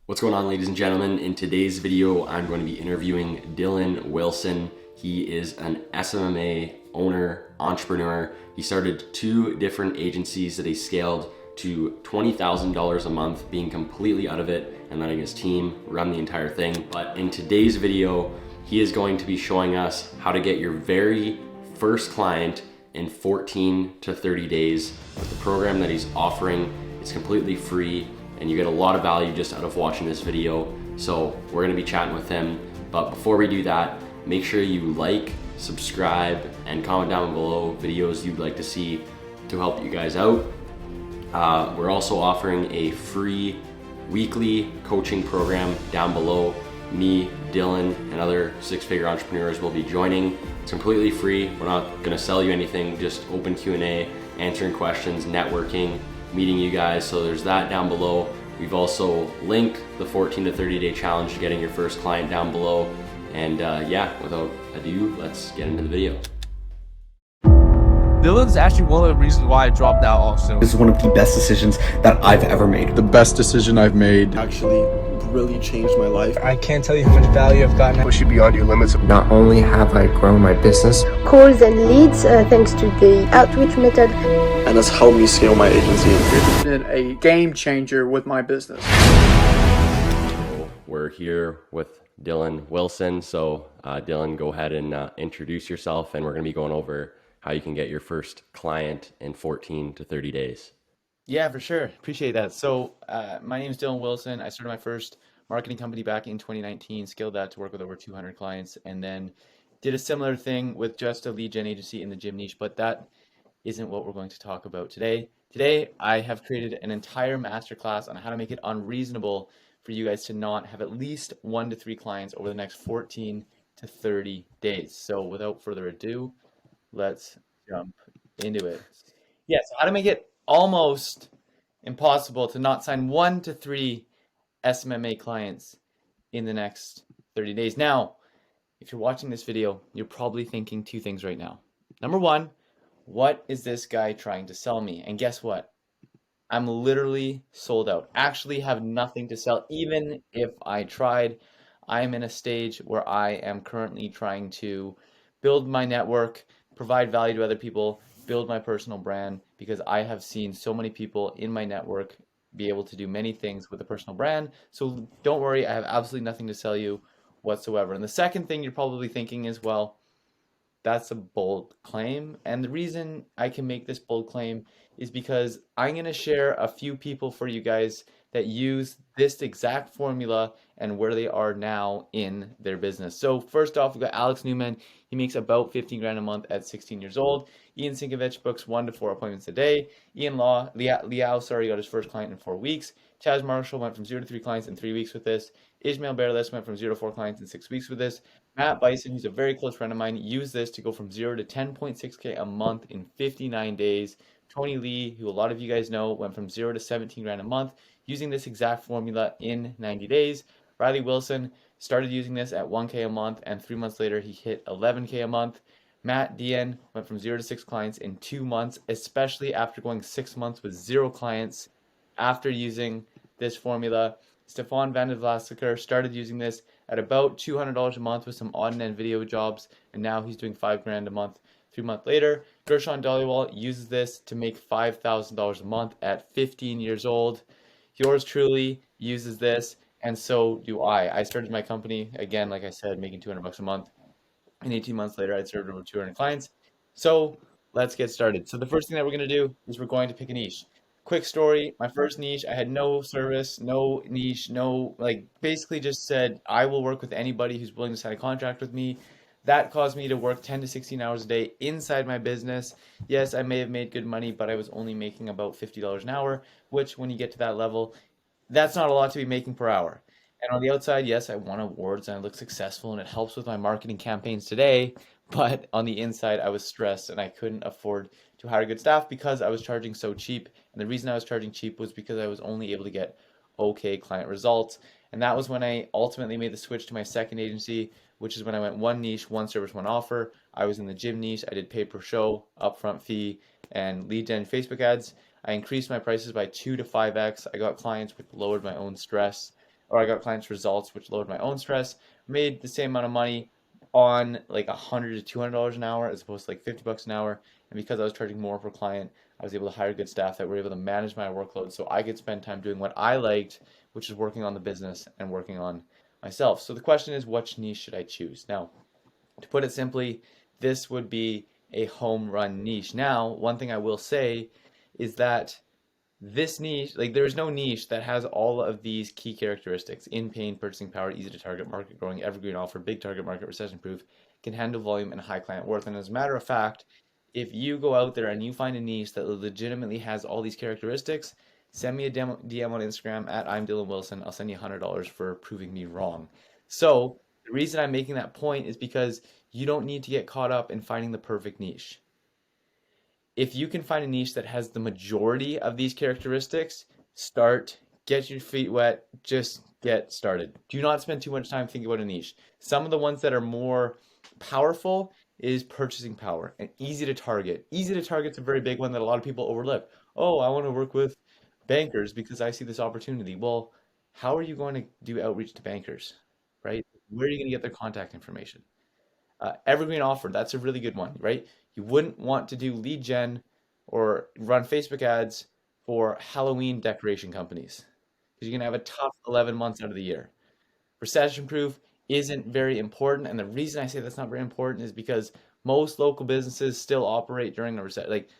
What's going on, ladies and gentlemen? In today's video, I'm going to be interviewing Dylan Wilson. He is an SMMA owner, entrepreneur. He started 2 different agencies that he scaled to $20,000 a month, being completely out of it and letting his team run the entire thing. But in today's video, he is going to be showing us how to get your very first client in 14 to 30 days with the program that he's offering. It's completely free, and you get a lot of value just out of watching this video. So we're gonna be chatting with him. But before we do that, make sure you like, subscribe, and comment down below videos you'd like to see to help you guys out. We're also offering a free weekly coaching program down below. Me, Dylan, and other 6-figure entrepreneurs will be joining. It's completely free. We're not gonna sell you anything, just open Q&A, answering questions, networking, meeting you guys. So there's that down below. We've also linked the 14 to 30 day challenge to getting your first client down below. And yeah, without ado, let's get into the video. Dylan's actually one of the reasons why I dropped out also. This is one of the best decisions that I've ever made. The best decision I've made. Actually really changed my life. I can't tell you how much value I've gotten. Push you beyond your limits. Not only have I grown my business, calls and leads thanks to the outreach method. And that's helped me scale my agency. It's been a game changer with my business. So we're here with Dylan Wilson. So Dylan, go ahead and introduce yourself, and we're gonna be going over how you can get your first client in 14 to 30 days. Yeah, for sure. Appreciate that. So my name is Dylan Wilson. I started my first marketing company back in 2019, scaled that to work with over 200 clients, and then did a similar thing with just a lead gen agency in the gym niche, but that isn't what we're going to talk about today. Today, I have created an entire masterclass on how to make it unreasonable for you guys to not have at least 1 to 3 clients over the next 14 to 30 days. So without further ado, let's jump into it. Yeah, so how to make it almost impossible to not sign 1 to 3 SMMA clients in the next 30 days. Now, if you're watching this video, you're probably thinking 2 things right now. Number 1, what is this guy trying to sell me? And guess what? I'm literally sold out. Actually have nothing to sell, even if I tried. I'm in a stage where I am currently trying to build my network, provide value to other people, build my personal brand, because I have seen so many people in my network be able to do many things with a personal brand. So don't worry, I have absolutely nothing to sell you whatsoever. And the second thing you're probably thinking is, well, that's a bold claim. And the reason I can make this bold claim is because I'm going to share a few people for you guys that use this exact formula and where they are now in their business. So first off, we've got Alex Newman. He makes about 15 grand a month at 16 years old. Ian Sinkovich books 1 to 4 appointments a day. Liao got his first client in 4 weeks. Chaz Marshall went from 0 to 3 clients in 3 weeks with this. Ishmael Bareilles went from 0 to 4 clients in 6 weeks with this. Matt Bison, who's a very close friend of mine, used this to go from 0 to 10.6K a month in 59 days. Tony Lee, who a lot of you guys know, went from 0 to 17 grand a month using this exact formula in 90 days. Riley Wilson started using this at 1K a month, and 3 months later he hit 11K a month. Matt Dien went from 0 to 6 clients in 2 months, especially after going 6 months with 0 clients after using this formula. Stefan van der Vlasiker started using this at about $200 a month with some odd and end video jobs, and now he's doing 5 grand a month 3 months later. Gershon Dollywall uses this to make $5,000 a month at 15 years old. Yours truly uses this, and so do I. I started my company, again, like I said, making $200 a month. And 18 months later, I'd served over 200 clients. So let's get started. So the first thing that we're going to do is we're going to pick a niche. Quick story, my first niche, I had no service, no niche, basically just said, I will work with anybody who's willing to sign a contract with me. That caused me to work 10 to 16 hours a day inside my business. Yes, I may have made good money, but I was only making about $50 an hour, which when you get to that level, that's not a lot to be making per hour. And on the outside, yes, I won awards and I look successful and it helps with my marketing campaigns today. But on the inside, I was stressed and I couldn't afford to hire good staff because I was charging so cheap. And the reason I was charging cheap was because I was only able to get okay client results. And that was when I ultimately made the switch to my second agency, which is when I went 1 niche, 1 service, 1 offer. I was in the gym niche. I did pay per show, upfront fee, and lead gen Facebook ads. I increased my prices by 2 to 5x. I got clients, which lowered my own stress. or I got clients results, which lowered my own stress, made the same amount of money on like $100 to $200 an hour as opposed to like $50 an hour. And because I was charging more per client, I was able to hire good staff that were able to manage my workload so I could spend time doing what I liked, which is working on the business and working on myself. So the question is, which niche should I choose? Now, to put it simply, this would be a home run niche. Now, one thing I will say is that this niche, like there's no niche that has all of these key characteristics: in pain, purchasing power, easy to target, market growing, evergreen offer, big target market, recession proof, can handle volume, and high client worth. And as a matter of fact, if you go out there and you find a niche that legitimately has all these characteristics, send me a DM on Instagram at I'm Dylan Wilson. I'll send you $100 for proving me wrong. So the reason I'm making that point is because you don't need to get caught up in finding the perfect niche. If you can find a niche that has the majority of these characteristics, start, get your feet wet, just get started. Do not spend too much time thinking about a niche. Some of the ones that are more powerful is purchasing power and easy to target. Easy to target is a very big one that a lot of people overlook. Oh, I want to work with bankers because I see this opportunity. Well, how are you going to do outreach to bankers, right? Where are you going to get their contact information? Evergreen offer, that's a really good one, right? You wouldn't want to do lead gen or run Facebook ads for Halloween decoration companies because you're going to have a tough 11 months out of the year. Recession proof isn't very important. And the reason I say that's not very important is because most local businesses still operate during a recession. Like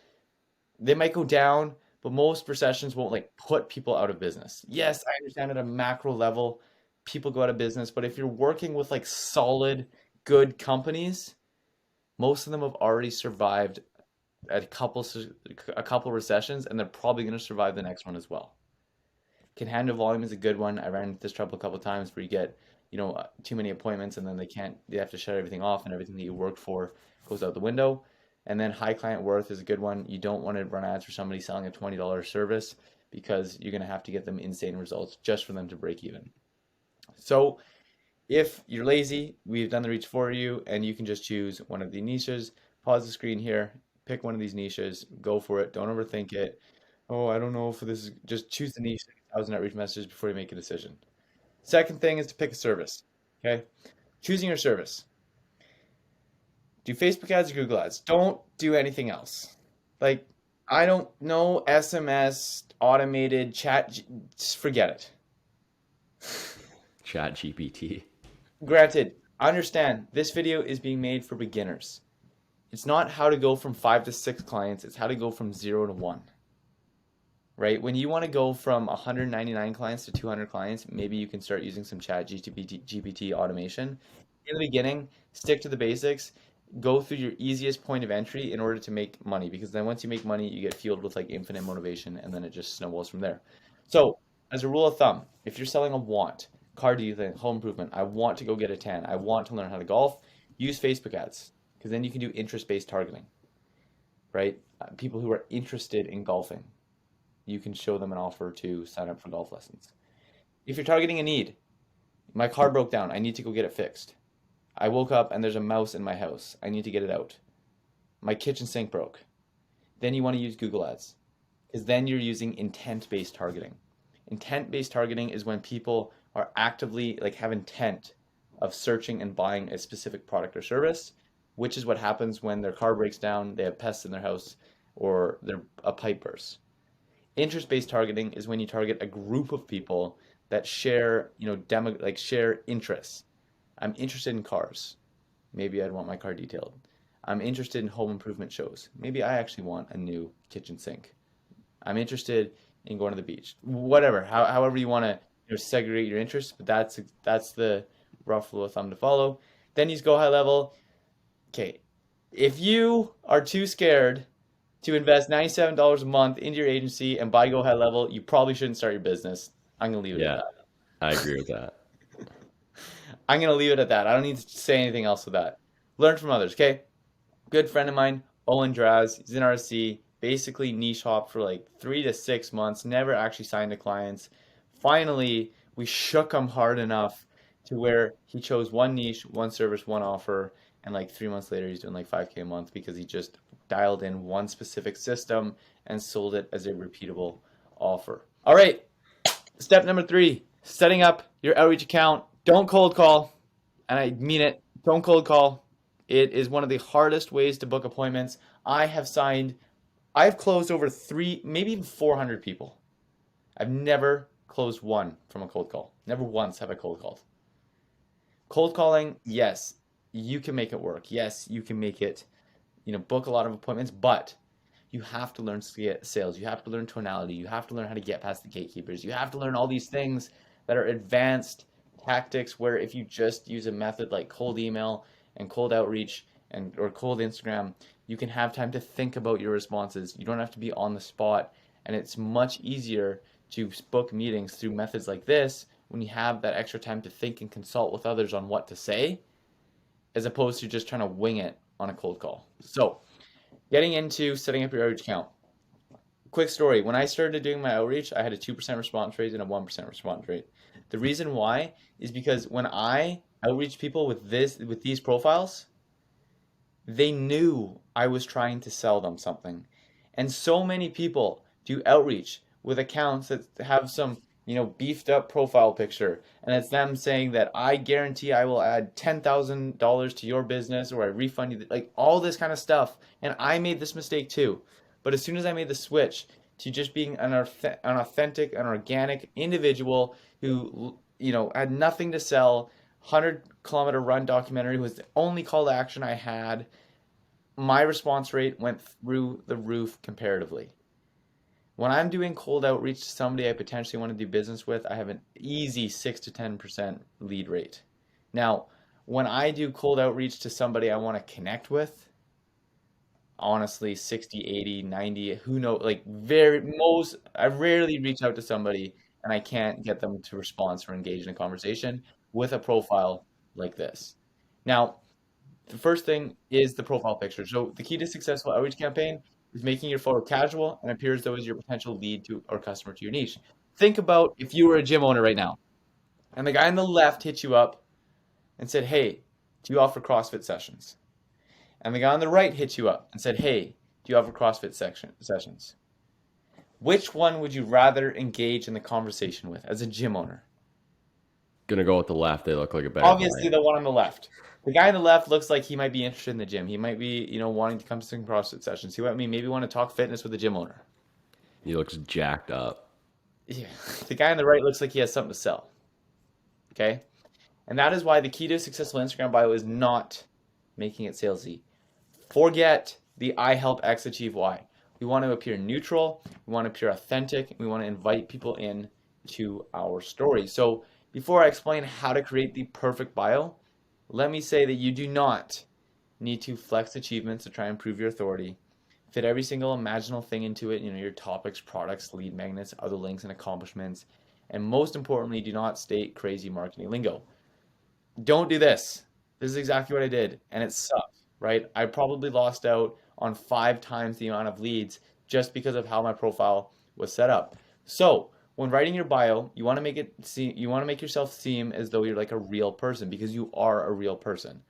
they might go down, but most recessions won't like put people out of business. Yes, I understand at a macro level, people go out of business, but if you're working with like solid, good companies, most of them have already survived a couple recessions, and they're probably going to survive the next one as well. Can handle volume is a good one. I ran into this trouble a couple of times where you get, too many appointments and then they have to shut everything off and everything that you worked for goes out the window. And then high client worth is a good one. You don't want to run ads for somebody selling a $20 service because you're going to have to get them insane results just for them to break even. So if you're lazy, we've done the reach for you, and you can just choose one of the niches. Pause the screen here, pick one of these niches, go for it. Don't overthink it. Oh, I don't know if this is, just choose the niche, 1,000 outreach messages before you make a decision. Second thing is to pick a service, okay? Choosing your service. Do Facebook ads or Google ads. Don't do anything else. Like, I don't know, SMS, automated chat, just forget it. Chat GPT. Granted, understand this video is being made for beginners. It's not how to go from 5 to 6 clients, it's how to go from 0 to 1. Right? When you want to go from 199 clients to 200 clients, maybe you can start using some chat GPT automation. In the beginning, stick to the basics. Go through your easiest point of entry in order to make money, because then once you make money, you get fueled with like infinite motivation, and then it just snowballs from there. So, as a rule of thumb, if you're selling a want, car detailing, home improvement, I want to go get a tan, I want to learn how to golf, use Facebook ads, because then you can do interest-based targeting, right? People who are interested in golfing, you can show them an offer to sign up for golf lessons. If you're targeting a need, my car broke down, I need to go get it fixed. I woke up and there's a mouse in my house, I need to get it out. My kitchen sink broke. Then you want to use Google ads, because then you're using intent-based targeting. Intent-based targeting is when people are actively have intent of searching and buying a specific product or service, which is what happens when their car breaks down, they have pests in their house, or a pipe bursts. Interest-based targeting is when you target a group of people that share, share interests. I'm interested in cars. Maybe I'd want my car detailed. I'm interested in home improvement shows. Maybe I actually want a new kitchen sink. I'm interested in going to the beach. Whatever, however you want to segregate your interests, but that's the rough rule of thumb to follow. Then you go high level. Okay, if you are too scared to invest $97 a month into your agency and buy Go High Level, you probably shouldn't start your business. I'm gonna leave it at that. I agree with that. I'm gonna leave it at that. I don't need to say anything else with that. Learn from others, okay? Good friend of mine, Owen Draz, he's in RSC, basically niche hop for 3 to 6 months, never actually signed to clients. Finally, we shook him hard enough to where he chose one niche, one service, one offer, and 3 months later he's doing $5K a month because he just dialed in one specific system and sold it as a repeatable offer. All right, step number 3, setting up your outreach account. Don't cold call. And I mean it. Don't cold call. It is one of the hardest ways to book appointments. I've closed over maybe even 400 people. I've never closed one from a cold call. Never once have I cold called. Cold calling, yes, you can make it work. Yes, you can make it, book a lot of appointments, but you have to learn sales. You have to learn tonality. You have to learn how to get past the gatekeepers. You have to learn all these things that are advanced tactics where if you just use a method like cold email and cold outreach or cold Instagram, you can have time to think about your responses. You don't have to be on the spot, and it's much easier to book meetings through methods like this when you have that extra time to think and consult with others on what to say, as opposed to just trying to wing it on a cold call. So, getting into setting up your outreach account. Quick story, when I started doing my outreach, I had a 2% response rate and a 1% response rate. The reason why is because when I outreach people with these profiles, they knew I was trying to sell them something. And so many people do outreach with accounts that have some, beefed up profile picture. And it's them saying that I guarantee I will add $10,000 to your business, or I refund you, like all this kind of stuff. And I made this mistake too. But as soon as I made the switch to just being an authentic, an organic individual who, had nothing to sell, 100-kilometer run documentary was the only call to action I had, my response rate went through the roof comparatively. When I'm doing cold outreach to somebody I potentially want to do business with, I have an easy 6 to 10% lead rate. Now, when I do cold outreach to somebody I want to connect with, honestly, 60, 80, 90, who knows, I rarely reach out to somebody and I can't get them to respond or engage in a conversation with a profile like this. Now, the first thing is the profile picture. So the key to successful outreach campaign is making your photo casual and appear as though it's your potential lead to or customer to your niche. Think about if you were a gym owner right now, and the guy on the left hit you up and said, "Hey, do you offer CrossFit sessions?" And the guy on the right hit you up and said, "Hey, do you offer CrossFit sessions?" Which one would you rather engage in the conversation with as a gym owner? Gonna go with the left. They look like a better Obviously, client. the one on the left. The guy on the left looks like he might be interested in the gym. He might be, wanting to come to some CrossFit sessions. He might maybe want to talk fitness with the gym owner. He looks jacked up. Yeah. The guy on the right looks like he has something to sell. Okay? And that is why the key to a successful Instagram bio is not making it salesy. Forget the I help X achieve Y. We want to appear neutral. We want to appear authentic. We want to invite people in to our story. So before I explain how to create the perfect bio, let me say that you do not need to flex achievements to try and prove your authority. Fit every single imaginable thing into it, your topics, products, lead magnets, other links and accomplishments. And most importantly, do not state crazy marketing lingo. Don't do this. This is exactly what I did, and it sucked, right? I probably lost out on 5 times the amount of leads just because of how my profile was set up. So when writing your bio, you want to make yourself seem as though you're like a real person, because you are a real person.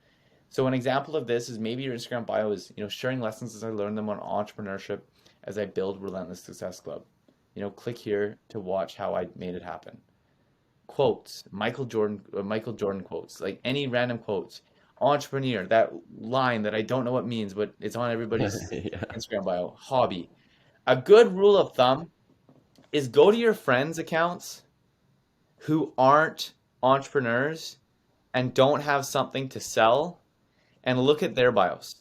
So an example of this is maybe your Instagram bio is, sharing lessons as I learned them on entrepreneurship as I build Relentless Success Club. Click here to watch how I made it happen. Quotes, Michael Jordan quotes, like any random quotes. Entrepreneur, that line that I don't know what it means, but it's on everybody's Yeah. Instagram bio. Hobby. A good rule of thumb is go to your friends' accounts who aren't entrepreneurs and don't have something to sell and look at their bios.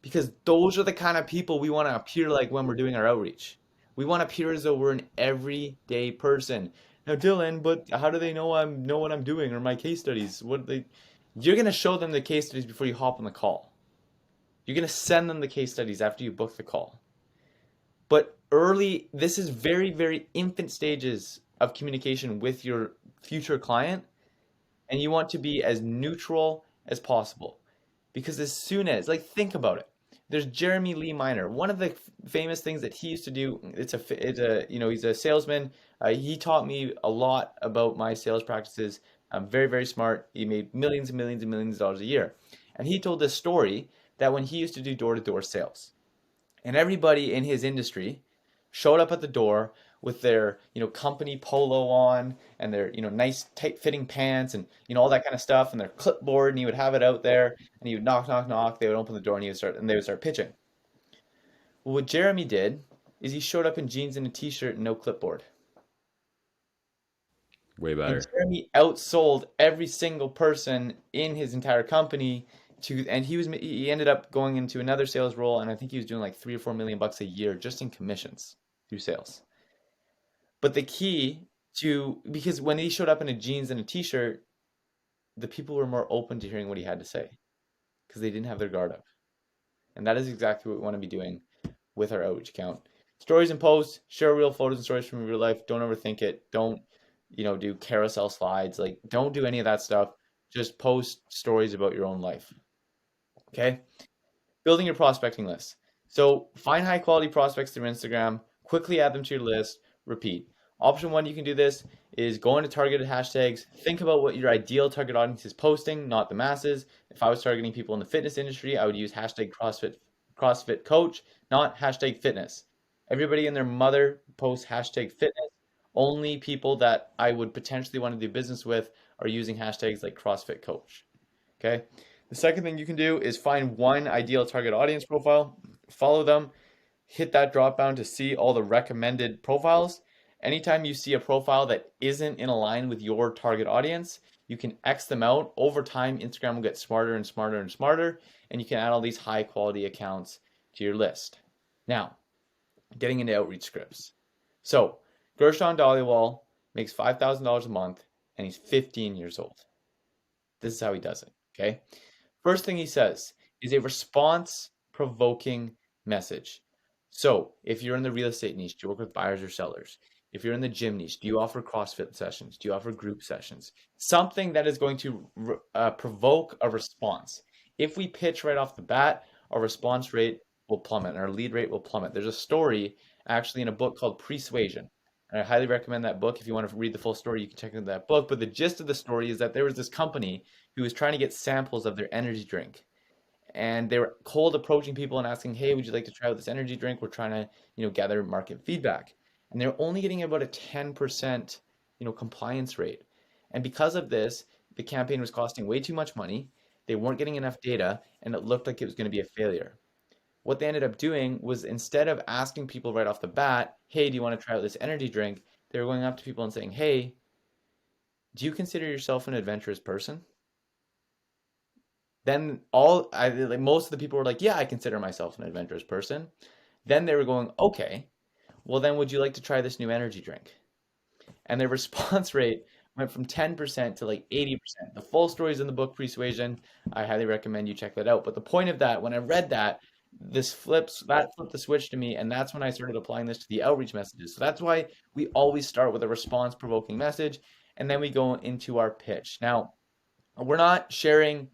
Because those are the kind of people we want to appear like when we're doing our outreach. We want to appear as though we're an everyday person. Now, Dylan, but how do they know what I'm doing, or my case studies? You're going to show them the case studies before you hop on the call. You're going to send them the case studies after you book the call. But this is very, very infant stages of communication with your future client, and you want to be as neutral as possible. Because as soon as, think about it. There's Jeremy Lee Minor. One of the famous things that he used to do, he's a salesman. He taught me a lot about my sales practices. Very, very smart. He made millions and millions and millions of dollars a year. And he told this story that when he used to do door-to-door sales, and everybody in his industry showed up at the door with their, company polo on and their, nice tight fitting pants and, all that kind of stuff and their clipboard, and he would have it out there and he would knock, knock, knock. They would open the door and they would start pitching. Well, what Jeremy did is he showed up in jeans and a t-shirt and no clipboard. Way better. And Jeremy outsold every single person in his entire company and he ended up going into another sales role, and I think he was doing like $3 or $4 million a year just in commissions through sales. But the key because when he showed up in a jeans and a t-shirt, the people were more open to hearing what he had to say because they didn't have their guard up. And that is exactly what we want to be doing with our outreach account. Stories and posts, share real photos and stories from real life. Don't overthink it. Don't, do carousel slides. Like, don't do any of that stuff. Just post stories about your own life. Okay? Building your prospecting list. So find high quality prospects through Instagram, quickly add them to your list, repeat. Option 1, you can do this, is go into targeted hashtags. Think about what your ideal target audience is posting, not the masses. If I was targeting people in the fitness industry, I would use hashtag CrossFit coach, not hashtag fitness. Everybody and their mother posts hashtag fitness. Only people that I would potentially want to do business with are using hashtags like CrossFit coach. Okay. The second thing you can do is find one ideal target audience profile, follow them, hit that drop down to see all the recommended profiles. Anytime you see a profile that isn't in line with your target audience, you can X them out. Over time, Instagram will get smarter and smarter and smarter, and you can add all these high quality accounts to your list. Now, getting into outreach scripts. So, Gershon Dhaliwal makes $5,000 a month, and he's 15 years old. This is how he does it, okay? First thing he says is a response-provoking message. So, if you're in the real estate niche, do you work with buyers or sellers? If you're in the gym niche, do you offer CrossFit sessions? Do you offer group sessions? Something that is going to provoke a response. If we pitch right off the bat, our response rate will plummet and our lead rate will plummet. There's a story actually in a book called Persuasion. And I highly recommend that book. If you want to read the full story, you can check out that book. But the gist of the story is that there was this company who was trying to get samples of their energy drink. And they were cold approaching people and asking, hey, would you like to try out this energy drink? We're trying to, gather market feedback. And they're only getting about a 10%, compliance rate. And because of this, the campaign was costing way too much money. They weren't getting enough data, and it looked like it was going to be a failure. What they ended up doing was, instead of asking people right off the bat, hey, do you want to try out this energy drink? They were going up to people and saying, hey, do you consider yourself an adventurous person? Then most of the people were like, yeah, I consider myself an adventurous person. Then they were going, okay, well then would you like to try this new energy drink? And their response rate went from 10% to like 80%. The full story is in the book Persuasion. I highly recommend you check that out. But the point of that, when I read that, that flipped the switch to me, and that's when I started applying this to the outreach messages. So that's why we always start with a response-provoking message, and then we go into our pitch. Now, we're not sharing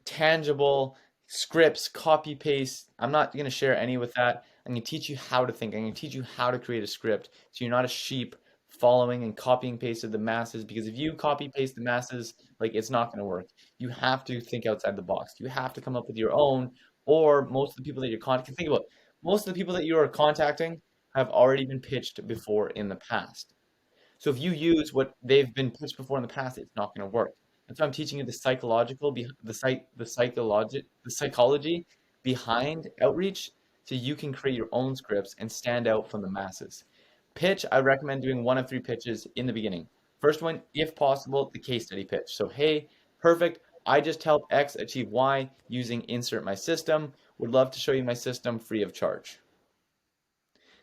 tangible scripts, copy paste. I'm not going to share any with that. I'm going to teach you how to think. I'm going to teach you how to create a script so you're not a sheep following and copying pasted the masses, because if you copy paste the masses, like, it's not going to work. You have to think outside the box. You have to come up with your own, or most of the people that you're contacting, think about it, most of the people that you are contacting have already been pitched before in the past. So if you use what they've been pitched before in the past, it's not going to work. That's why I'm teaching you the psychology behind outreach, so you can create your own scripts and stand out from the masses. Pitch, I recommend doing 1 of 3 pitches in the beginning. First one, if possible, the case study pitch. So, hey, perfect, I just helped X achieve Y using insert my system. Would love to show you my system free of charge.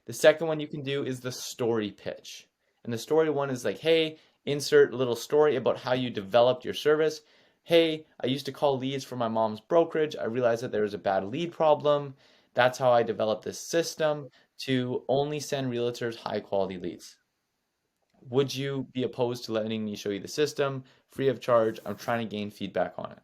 The second one you can do is the story pitch. And the story one is like, hey, insert a little story about how you developed your service. Hey, I used to call leads for my mom's brokerage. I realized that there was a bad lead problem. That's how I developed this system to only send realtors high quality leads. Would you be opposed to letting me show you the system free of charge? I'm trying to gain feedback on it.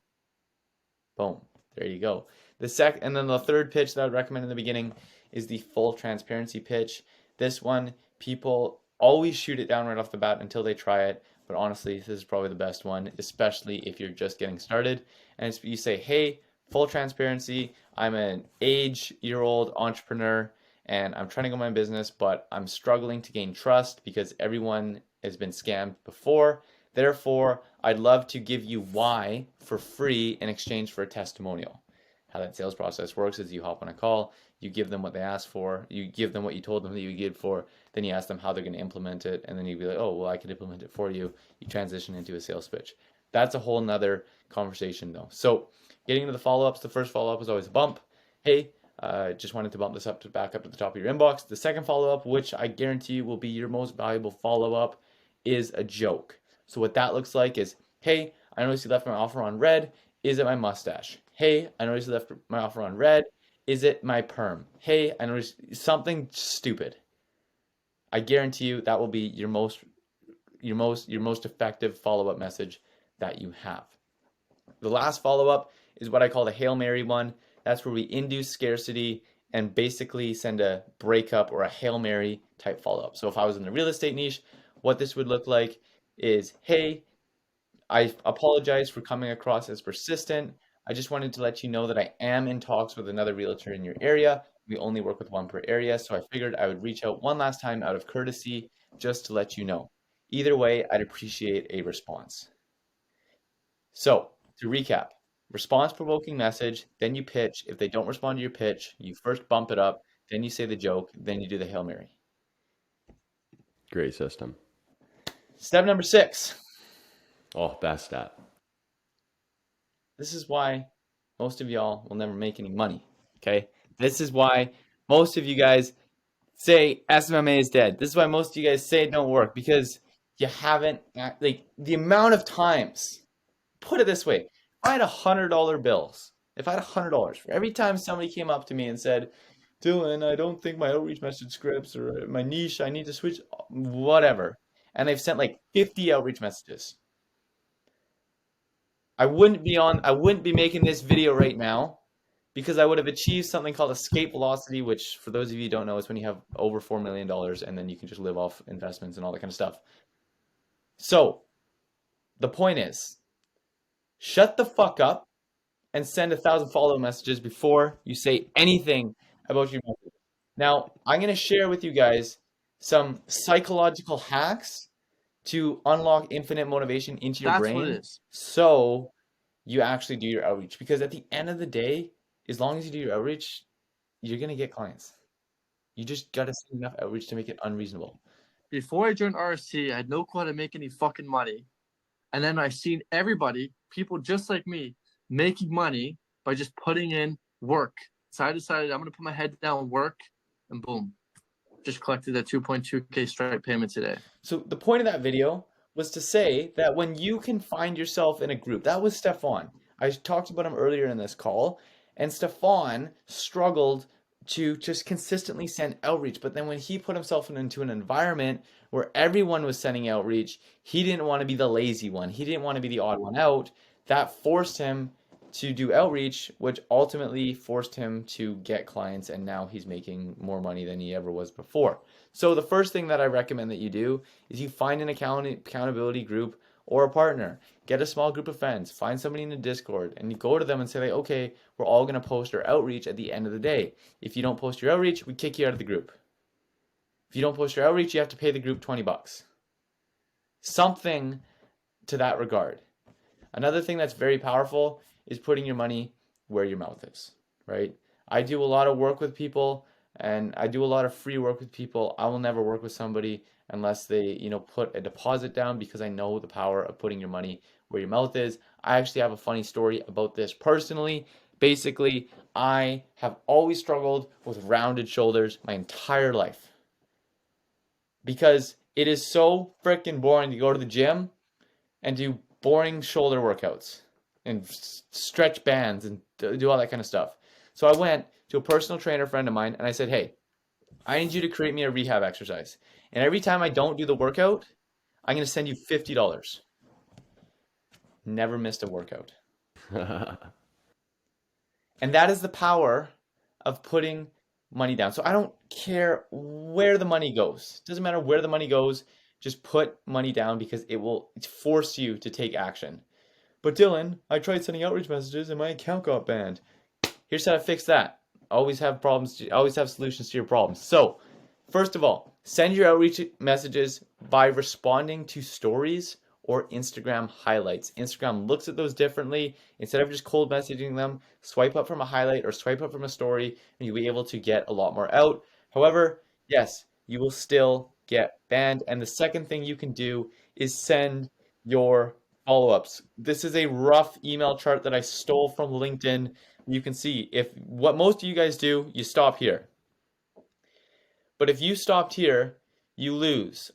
Boom. There you go. And then the third pitch that I would recommend in the beginning is the full transparency pitch. This one, people always shoot it down right off the bat until they try it. But honestly, this is probably the best one, especially if you're just getting started. And you say, hey, full transparency, I'm an age-year-old entrepreneur, and I'm trying to go my business, but I'm struggling to gain trust because everyone has been scammed before. Therefore, I'd love to give you why for free in exchange for a testimonial. How that sales process works is you hop on a call, you give them what they asked for, you give them what you told them that you would give for, then you ask them how they're going to implement it, and then you'd be like, oh, well, I can implement it for you. You transition into a sales pitch. That's a whole nother conversation though. So getting into the follow-ups, the first follow-up is always a bump. Hey, just wanted to bump this up to back up to the top of your inbox. The second follow-up, which I guarantee you will be your most valuable follow-up, is a joke. So what that looks like is, hey, I noticed you left my offer on red. Is it my mustache? Hey, I noticed you left my offer on red. Is it my perm? Hey, I noticed something stupid. I guarantee you that will be your most effective follow-up message that you have. The last follow-up is what I call the Hail Mary one. That's where we induce scarcity and basically send a breakup or a Hail Mary type follow-up. So if I was in the real estate niche, what this would look like is, hey, I apologize for coming across as persistent. I just wanted to let you know that I am in talks with another realtor in your area. We only work with one per area, so I figured I would reach out one last time out of courtesy just to let you know. Either way, I'd appreciate a response. So to recap, response provoking message, then you pitch. If they don't respond to your pitch, you first bump it up, then you say the joke, then you do the Hail Mary. Great system. Step number 6. Oh, best step. This is why most of y'all will never make any money, okay? This is why most of you guys say SMMA is dead. This is why most of you guys say it don't work, because you haven't, like, the amount of times, put it this way, if I had $100 bills, if I had $100 for every time somebody came up to me and said, Dylan, I don't think my outreach message scripts or my niche, I need to switch, whatever, and they've sent like 50 outreach messages, I wouldn't be making this video right now, because I would have achieved something called escape velocity, which for those of you who don't know is when you have over $4 million and then you can just live off investments and all that kind of stuff. So the point is, shut the fuck up and send 1,000 follow messages before you say anything about your message. Now, I'm going to share with you guys some psychological hacks to unlock infinite motivation into your brain. What it is. So you actually do your outreach. Because at the end of the day, as long as you do your outreach, you're going to get clients. You just got to send enough outreach to make it unreasonable. Before I joined RSC, I had no clue how to make any fucking money. And then I seen everybody, people just like me, making money by just putting in work. So I decided I'm going to put my head down, work, and boom. Just collected that 2.2K Stripe payment today. So the point of that video was to say that when you can find yourself in a group, that was Stefan. I talked about him earlier in this call, and Stefan struggled to just consistently send outreach. But then when he put himself into an environment where everyone was sending outreach, he didn't want to be the lazy one. He didn't want to be the odd one out. That forced him to do outreach, which ultimately forced him to get clients, and now he's making more money than he ever was before. So the first thing that I recommend that you do is you find an accountability group or a partner. Get a small group of friends, find somebody in the Discord, and you go to them and say, like, okay, we're all going to post our outreach at the end of the day. If you don't post your outreach, we kick you out of the group. If you don't post your outreach, you have to pay the group $20. Something to that regard. Another thing that's very powerful is putting your money where your mouth is, right? I do a lot of work with people, and I do a lot of free work with people. I will never work with somebody unless they, put a deposit down, because I know the power of putting your money where your mouth is. I actually have a funny story about this personally. Basically, I have always struggled with rounded shoulders my entire life, because it is so freaking boring to go to the gym and do boring shoulder workouts and stretch bands and do all that kind of stuff. So I went to a personal trainer friend of mine and I said, hey, I need you to create me a rehab exercise. And every time I don't do the workout, I'm going to send you $50. Never missed a workout. And that is the power of putting money down. So I don't care where the money goes. It doesn't matter where the money goes. Just put money down, because it will force you to take action. But Dylan, I tried sending outreach messages and my account got banned. Here's how to fix that. Always have problems, always have solutions to your problems. So, first of all, send your outreach messages by responding to stories or Instagram highlights. Instagram looks at those differently. Instead of just cold messaging them, swipe up from a highlight or swipe up from a story, and you'll be able to get a lot more out. However, yes, you will still get banned. And the second thing you can do is send your follow-ups. This is a rough email chart that I stole from LinkedIn. You can see if what most of you guys do, you stop here. But if you stopped here, you lose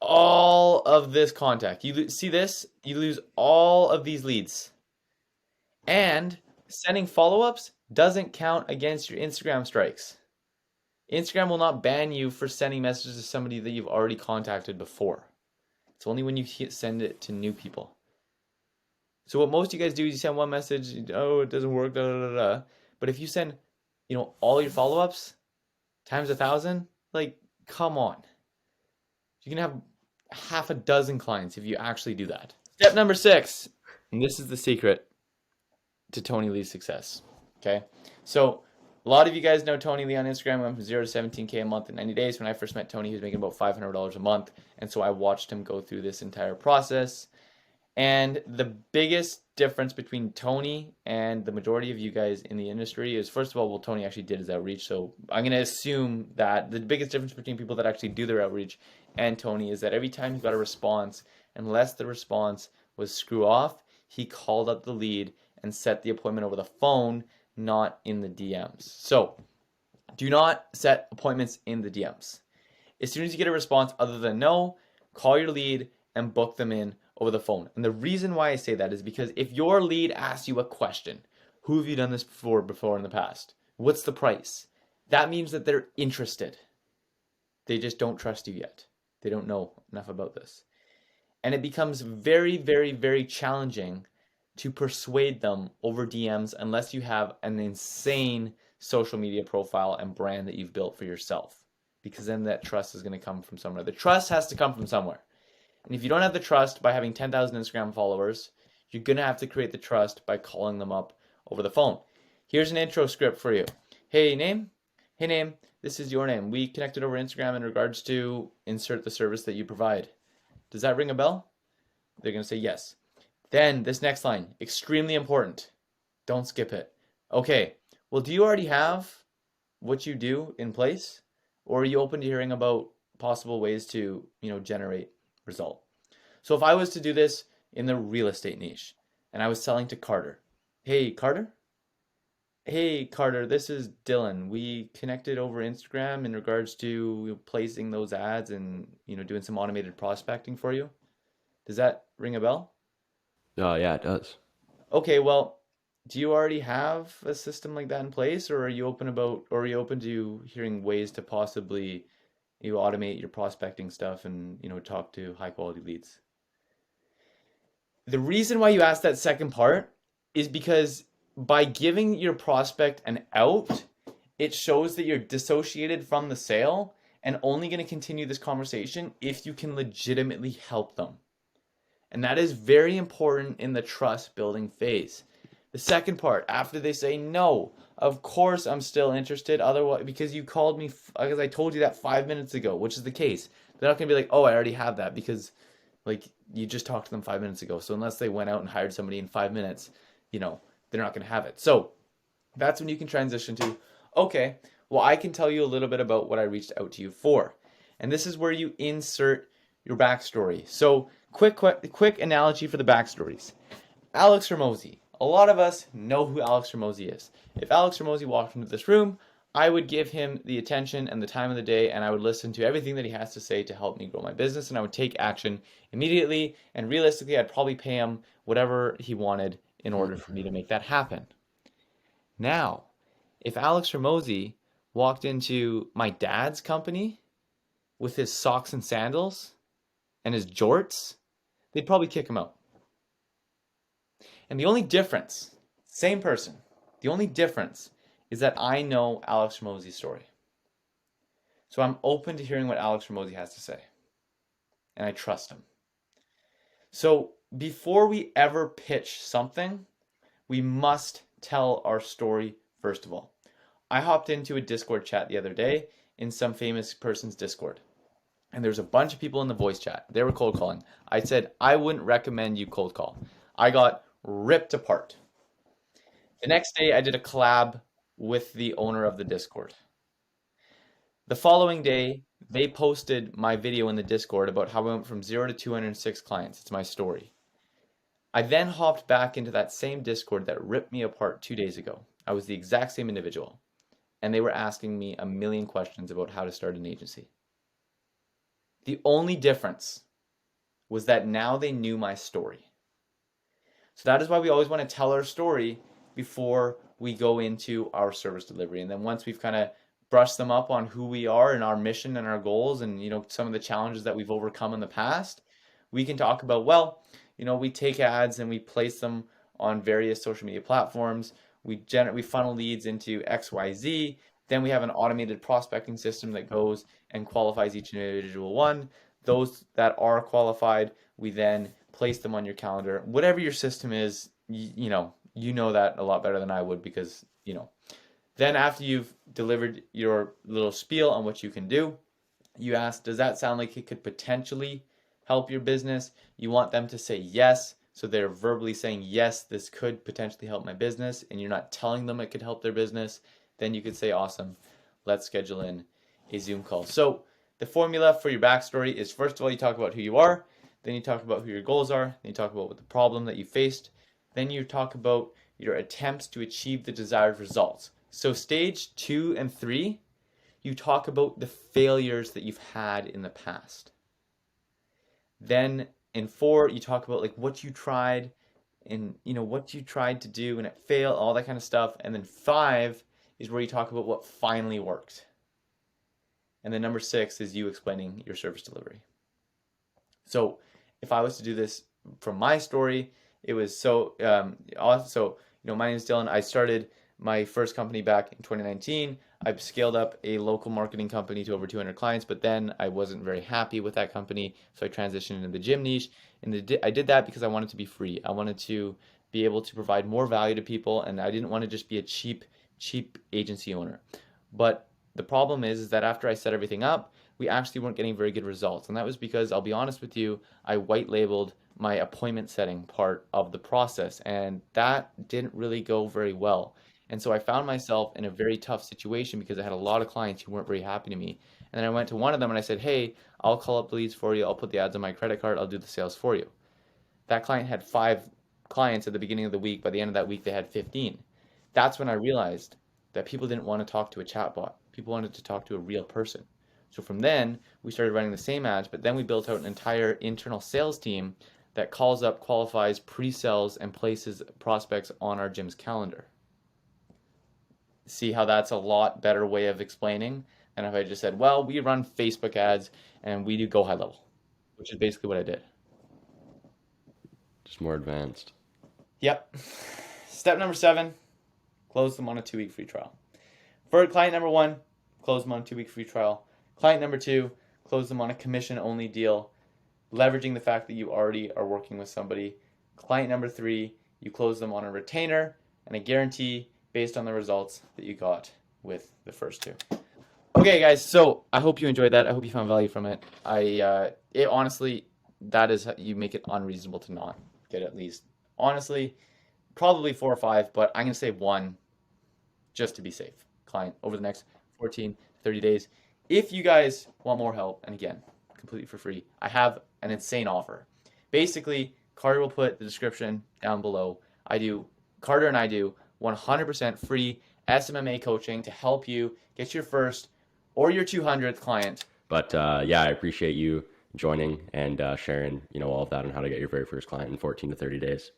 all of this contact. You see this? You lose all of these leads. And sending follow-ups doesn't count against your Instagram strikes. Instagram will not ban you for sending messages to somebody that you've already contacted before. It's only when you send it to new people. So what most of you guys do is you send one message, oh, it doesn't work, da da da da. But if you send, all your follow-ups times 1,000, like, come on. You can have half a dozen clients if you actually do that. Step number 6, and this is the secret to Tony Lee's success. Okay, so a lot of you guys know Tony Lee on Instagram. Went from 0 to 17K a month in 90 days. When I first met Tony, he was making about $500 a month, and so I watched him go through this entire process. And the biggest difference between Tony and the majority of you guys in the industry is, first of all, what Tony actually did his outreach. So I'm going to assume that the biggest difference between people that actually do their outreach and Tony is that every time he got a response, unless the response was screw off, he called up the lead and set the appointment over the phone, not in the DMs. So do not set appointments in the DMs. As soon as you get a response other than no, call your lead and book them in over the phone. And the reason why I say that is because if your lead asks you a question, who have you done this before in the past? What's the price? That means that they're interested. They just don't trust you yet. They don't know enough about this. And it becomes very, very, very challenging to persuade them over DMs unless you have an insane social media profile and brand that you've built for yourself. Because then that trust is going to come from somewhere. The trust has to come from somewhere. And if you don't have the trust by having 10,000 Instagram followers, you're going to have to create the trust by calling them up over the phone. Here's an intro script for you. Hey, name. Hey, name. This is your name. We connected over Instagram in regards to insert the service that you provide. Does that ring a bell? They're going to say yes. Then this next line, extremely important. Don't skip it. Okay, well, do you already have what you do in place? Or are you open to hearing about possible ways to, generate result? So if I was to do this in the real estate niche and I was selling to Carter. Hey, Carter? Hey, Carter, this is Dylan. We connected over Instagram in regards to placing those ads and, doing some automated prospecting for you. Does that ring a bell? Yeah, it does. Okay, well, do you already have a system like that in place, or are you open to hearing ways to possibly automate your prospecting stuff and talk to high quality leads? The reason why you ask that second part is because by giving your prospect an out, it shows that you're dissociated from the sale and only going to continue this conversation if you can legitimately help them. And that is very important in the trust building phase. The second part, after they say no, of course I'm still interested, otherwise, because you called me, because I told you that 5 minutes ago, which is the case. They're not going to be like, oh, I already have that, because you just talked to them 5 minutes ago. So unless they went out and hired somebody in 5 minutes, they're not going to have it. So that's when you can transition to, okay, well, I can tell you a little bit about what I reached out to you for. And this is where you insert your backstory. So quick analogy for the backstories. Alex Hormozi. A lot of us know who Alex Hormozi is. If Alex Hormozi walked into this room, I would give him the attention and the time of the day, and I would listen to everything that he has to say to help me grow my business, and I would take action immediately, and realistically, I'd probably pay him whatever he wanted in order for me to make that happen. Now, if Alex Hormozi walked into my dad's company with his socks and sandals and his jorts, they'd probably kick him out. And the only difference, same person, the only difference is that I know Alex Hormozi's story. So I'm open to hearing what Alex Hormozi has to say. And I trust him. So before we ever pitch something, we must tell our story first of all. I hopped into a Discord chat the other day in some famous person's Discord. And there's a bunch of people in the voice chat. They were cold calling. I said, I wouldn't recommend you cold call. I got ripped apart. The next day, I did a collab with the owner of the Discord. The following day, they posted my video in the Discord about how I went from 0 to 206 clients. It's my story. I then hopped back into that same Discord that ripped me apart 2 days ago. I was the exact same individual. And they were asking me a million questions about how to start an agency. The only difference was that now they knew my story. So that is why we always want to tell our story before we go into our service delivery. And then once we've kind of brushed them up on who we are and our mission and our goals and, some of the challenges that we've overcome in the past, we can talk about, well, we take ads and we place them on various social media platforms. We funnel leads into XYZ. Then we have an automated prospecting system that goes and qualifies each individual one. Those that are qualified, we then place them on your calendar. Whatever your system is, you know that a lot better than I would because, Then after you've delivered your little spiel on what you can do, you ask, does that sound like it could potentially help your business? You want them to say yes. So they're verbally saying, yes, this could potentially help my business. And you're not telling them it could help their business. Then you could say, awesome, let's schedule in a Zoom call. So the formula for your backstory is, first of all, you talk about who you are. Then you talk about who your goals are. Then you talk about what the problem that you faced. Then you talk about your attempts to achieve the desired results. So stage 2 and 3, you talk about the failures that you've had in the past. Then in 4, you talk about like what you tried and what you tried to do and it failed, all that kind of stuff. And then 5 is where you talk about what finally worked. And then number 6 is you explaining your service delivery. So if I was to do this from my story, it was so also, my name is Dylan. I started my first company back in 2019. I've scaled up a local marketing company to over 200 clients, but then I wasn't very happy with that company. So I transitioned into the gym niche. And I did that because I wanted to be free. I wanted to be able to provide more value to people. And I didn't want to just be a cheap agency owner. But the problem is that after I set everything up, we actually weren't getting very good results. And that was because, I'll be honest with you, I white labeled my appointment setting part of the process. And that didn't really go very well. And so I found myself in a very tough situation because I had a lot of clients who weren't very happy to me. And then I went to one of them and I said, hey, I'll call up the leads for you. I'll put the ads on my credit card. I'll do the sales for you. That client had 5 clients at the beginning of the week. By the end of that week, they had 15. That's when I realized that people didn't want to talk to a chatbot. People wanted to talk to a real person. So from then, we started running the same ads, but then we built out an entire internal sales team that calls up, qualifies, pre-sells, and places prospects on our gym's calendar. See how that's a lot better way of explaining than if I just said, well, we run Facebook ads and we do go high level, which is basically what I did. Just more advanced. Yep. Step number 7, close them on a 2-week free trial. For client number 1, close them on a 2-week free trial. Client number 2, close them on a commission-only deal, leveraging the fact that you already are working with somebody. Client number 3, you close them on a retainer and a guarantee based on the results that you got with the first 2. Okay, guys, so I hope you enjoyed that. I hope you found value from it. It honestly, that is how you make it unreasonable to not get at least, honestly, probably 4 or 5, but I'm going to say 1 just to be safe. Client over the next 14, 30 days. If you guys want more help, and again, completely for free, I have an insane offer. Basically, Carter will put the description down below. Carter and I do 100% free SMMA coaching to help you get your first or your 200th client. But yeah, I appreciate you joining and sharing, all of that on how to get your very first client in 14 to 30 days.